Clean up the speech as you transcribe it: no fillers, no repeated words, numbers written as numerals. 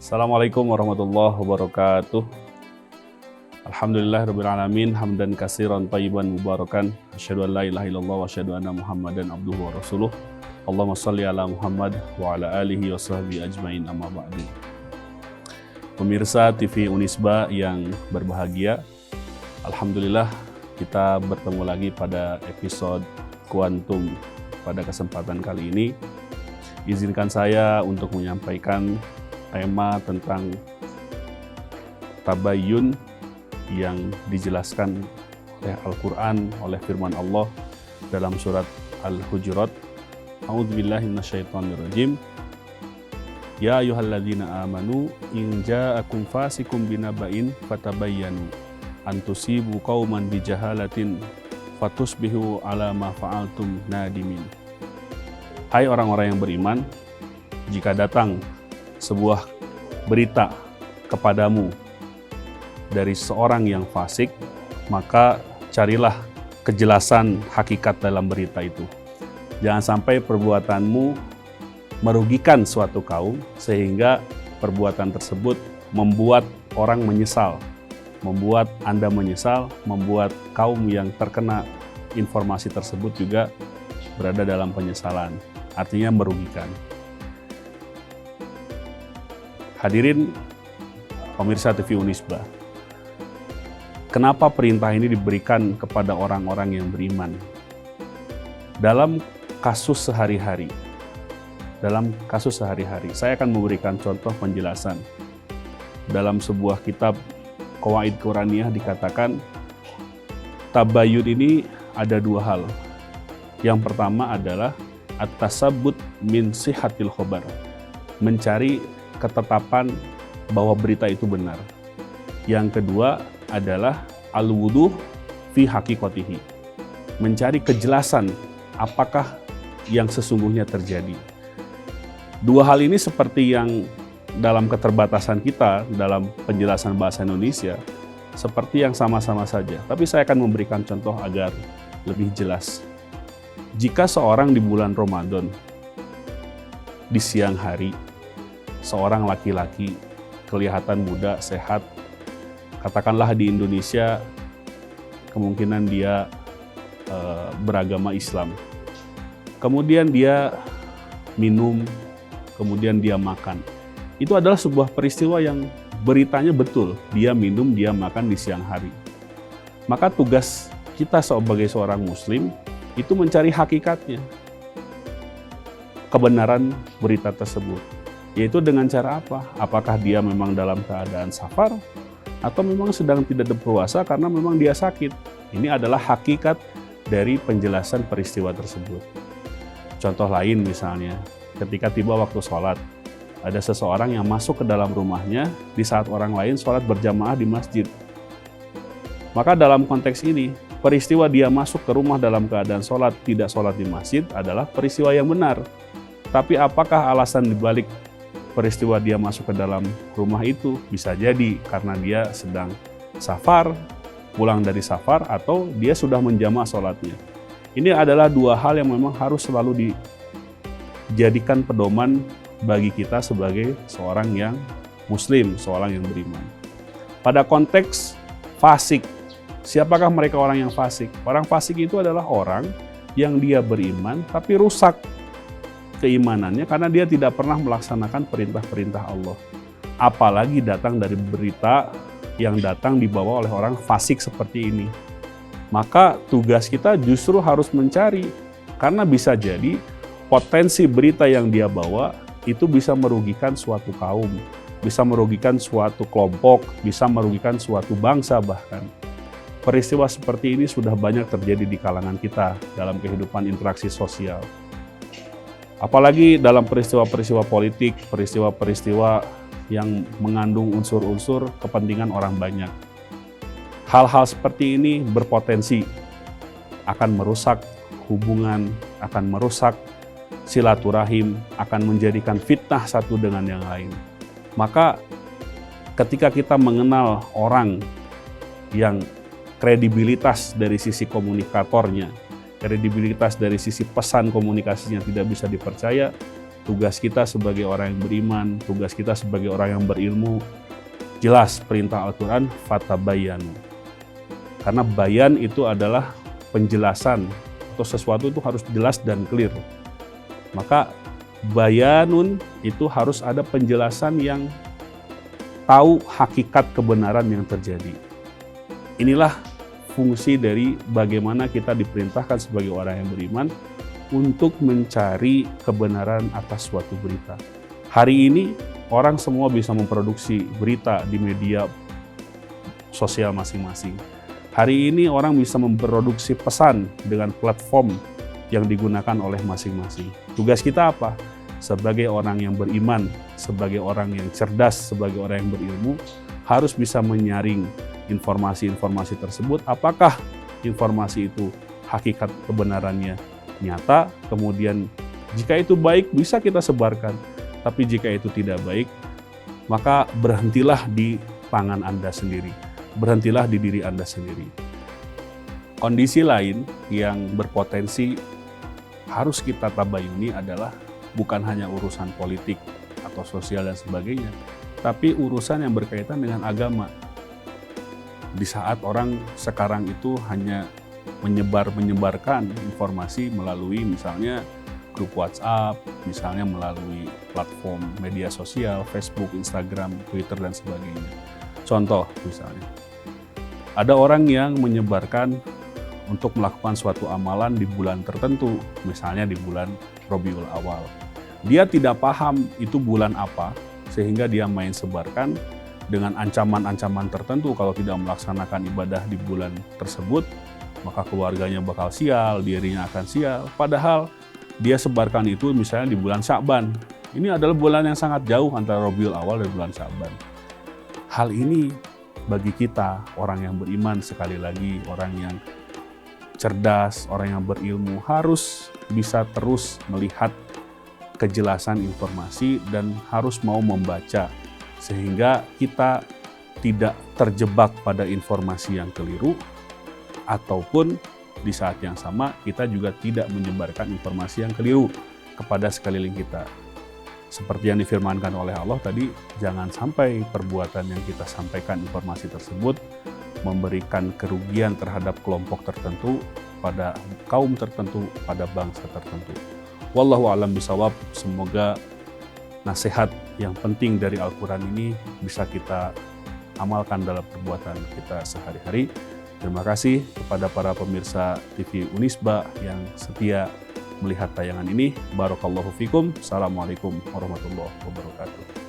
Assalamualaikum warahmatullahi wabarakatuh. Alhamdulillah rabbil alamin, hamdan katsiran thayyiban mubarakan. Asyhadu an la ilaha illallah wa asyhadu anna Muhammadan abduhu wa rasuluh. Allahumma shalli ala Muhammad wa ala alihi wa sahbihi ajmain, amma ba'du. Pemirsa TV Unisba yang berbahagia, alhamdulillah kita bertemu lagi pada episode Kuantum. Pada kesempatan kali ini, izinkan saya untuk menyampaikan tema tentang tabayyun yang dijelaskan oleh Al-Quran, oleh firman Allah dalam surat Al-Hujurat. A'udzubillahi minasyaitonirrajim. Ya ayyuhalladzina amanu in ja'akum fasikum binaba'in fatabayyanu an tusibu qauman bijahalatin fatusbihu ala ma fa'altum nadimin. Hai orang-orang yang beriman, jika datang sebuah berita kepadamu dari seorang yang fasik, maka carilah kejelasan hakikat dalam berita itu. Jangan sampai perbuatanmu merugikan suatu kaum sehingga perbuatan tersebut membuat orang menyesal, membuat Anda menyesal, membuat kaum yang terkena informasi tersebut juga berada dalam penyesalan, artinya merugikan. Hadirin pemirsa TV Unisba, kenapa perintah ini diberikan kepada orang-orang yang beriman? Dalam kasus sehari-hari, saya akan memberikan contoh penjelasan. Dalam sebuah kitab Qawaid Quraniyah dikatakan, tabayyun ini ada dua hal. Yang pertama adalah at-tasabbut min sihhatil khobar, mencari ketetapan bahwa berita itu benar. Yang kedua adalah al-wuduh fi haqiqatihi, mencari kejelasan apakah yang sesungguhnya terjadi. Dua hal ini seperti yang dalam keterbatasan kita dalam penjelasan bahasa Indonesia, seperti yang sama-sama saja. Tapi saya akan memberikan contoh agar lebih jelas. Jika seorang di bulan Ramadan, di siang hari, seorang laki-laki kelihatan muda, sehat, katakanlah di Indonesia, kemungkinan dia beragama Islam. Kemudian dia minum, kemudian dia makan. Itu adalah sebuah peristiwa yang beritanya betul. Dia minum, dia makan di siang hari. Maka tugas kita sebagai seorang muslim itu mencari hakikatnya, kebenaran berita tersebut. Yaitu dengan cara apa? Apakah dia memang dalam keadaan safar atau memang sedang tidak berpuasa karena memang dia sakit. Ini adalah hakikat dari penjelasan peristiwa tersebut. Contoh lain misalnya, ketika tiba waktu sholat, ada seseorang yang masuk ke dalam rumahnya di saat orang lain sholat berjamaah di masjid. Maka dalam konteks ini, peristiwa dia masuk ke rumah dalam keadaan sholat, tidak sholat di masjid adalah peristiwa yang benar. Tapi apakah alasan dibalik peristiwa dia masuk ke dalam rumah itu? Bisa jadi karena dia sedang safar, pulang dari safar, atau dia sudah menjamaah sholatnya. Ini adalah dua hal yang memang harus selalu dijadikan pedoman bagi kita sebagai seorang yang muslim, seorang yang beriman. Pada konteks fasik, siapakah mereka orang yang fasik? Orang fasik itu adalah orang yang dia beriman tapi rusak keimanannya karena dia tidak pernah melaksanakan perintah-perintah Allah. Apalagi datang dari berita yang datang dibawa oleh orang fasik seperti ini. Maka tugas kita justru harus mencari, karena bisa jadi potensi berita yang dia bawa itu bisa merugikan suatu kaum, bisa merugikan suatu kelompok, bisa merugikan suatu bangsa bahkan. Peristiwa seperti ini sudah banyak terjadi di kalangan kita dalam kehidupan interaksi sosial. Apalagi dalam peristiwa-peristiwa politik, peristiwa-peristiwa yang mengandung unsur-unsur kepentingan orang banyak. Hal-hal seperti ini berpotensi akan merusak hubungan, akan merusak silaturahim, akan menjadikan fitnah satu dengan yang lain. Maka ketika kita mengenal orang yang kredibilitas dari sisi komunikatornya, kredibilitas dari sisi pesan komunikasinya tidak bisa dipercaya, tugas kita sebagai orang yang beriman, tugas kita sebagai orang yang berilmu, jelas perintah Al-Quran, fatabayanu. Karena bayan itu adalah penjelasan, atau sesuatu itu harus jelas dan clear. Maka bayanun itu harus ada penjelasan yang tahu hakikat kebenaran yang terjadi. Inilah fungsi dari bagaimana kita diperintahkan sebagai orang yang beriman untuk mencari kebenaran atas suatu berita. Hari ini orang semua bisa memproduksi berita di media sosial masing-masing. Hari ini orang bisa memproduksi pesan dengan platform yang digunakan oleh masing-masing. Tugas kita apa? Sebagai orang yang beriman, sebagai orang yang cerdas, sebagai orang yang berilmu, harus bisa menyaring informasi-informasi tersebut. Apakah informasi itu hakikat kebenarannya nyata, kemudian jika itu baik bisa kita sebarkan, tapi jika itu tidak baik, maka berhentilah di tangan Anda sendiri, berhentilah di diri Anda sendiri. Kondisi lain yang berpotensi harus kita tabayuni adalah bukan hanya urusan politik atau sosial dan sebagainya, tapi urusan yang berkaitan dengan agama. Di saat orang sekarang itu hanya menyebarkan informasi melalui misalnya grup WhatsApp, misalnya melalui platform media sosial, Facebook, Instagram, Twitter, dan sebagainya. Contoh misalnya, ada orang yang menyebarkan untuk melakukan suatu amalan di bulan tertentu, misalnya di bulan Rabiul Awal. Dia tidak paham itu bulan apa, sehingga dia main sebarkan dengan ancaman-ancaman tertentu kalau tidak melaksanakan ibadah di bulan tersebut, maka keluarganya bakal sial, dirinya akan sial. Padahal dia sebarkan itu misalnya di bulan Sya'ban. Ini adalah bulan yang sangat jauh antara Rabiul Awal dan bulan Sya'ban. Hal ini bagi kita, orang yang beriman, sekali lagi, orang yang cerdas, orang yang berilmu, harus bisa terus melihat kejelasan informasi dan harus mau membaca, sehingga kita tidak terjebak pada informasi yang keliru, ataupun di saat yang sama kita juga tidak menyebarkan informasi yang keliru kepada sekeliling kita. Seperti yang difirmankan oleh Allah tadi, jangan sampai perbuatan yang kita sampaikan, informasi tersebut, memberikan kerugian terhadap kelompok tertentu, pada kaum tertentu, pada bangsa tertentu. Wallahu a'lam bishawab. Semoga nasihat yang penting dari Al-Quran ini bisa kita amalkan dalam perbuatan kita sehari-hari. Terima kasih kepada para pemirsa TV Unisba yang setia melihat tayangan ini. Barakallahu fikum. Assalamualaikum warahmatullahi wabarakatuh.